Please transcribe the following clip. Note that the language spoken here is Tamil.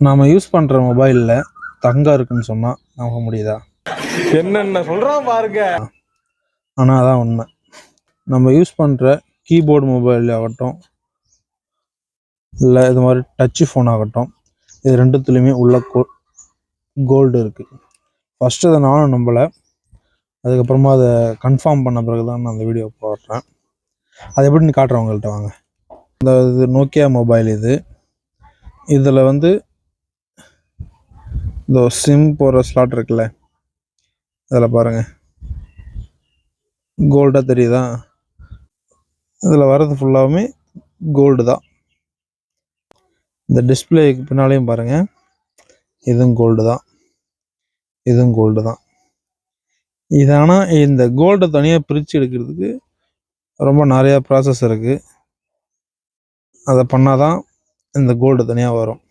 நாம் யூஸ் பண்ணுற மொபைலில் தங்கம் இருக்குன்னு சொன்னால் நம்ப முடியுதா? என்னென்ன சொல்கிறான் பாருங்க. ஆனால் அதான் உண்மை. நம்ம யூஸ் பண்ணுற கீபோர்டு மொபைல் ஆகட்டும், இல்லை இது மாதிரி டச்சு ஃபோன் ஆகட்டும், இது ரெண்டுத்துலேயுமே உள்ள கோல்டு இருக்குது. ஃபஸ்ட்டு அதை நானும் நம்பலை, அதுக்கப்புறமா அதை கன்ஃபார்ம் பண்ண பிறகு தான் நான் அந்த வீடியோ போடுறேன். அது எப்படின்னு காட்டுறேன் உங்கள்கிட்ட வாங்க. இது நோக்கியா மொபைல். இதில் வந்து இந்த சிம் போடுற ஸ்லாட் இருக்குல்ல, அதில் பாருங்கள் கோல்டாக தெரியுதா? இதில் வர்றது ஃபுல்லாகவுமே கோல்டு தான். இந்த டிஸ்பிளேக்கு பின்னாலேயும் பாருங்கள், இதுவும் கோல்டு தான், இதுவும் கோல்டு தான். இது ஆனால் இந்த கோல்டை தனியாக பிரித்து எடுக்கிறதுக்கு ரொம்ப நிறையா ப்ராசஸ் இருக்குது. அதை பண்ணால் தான் இந்த கோல்டு தனியாக வரும்.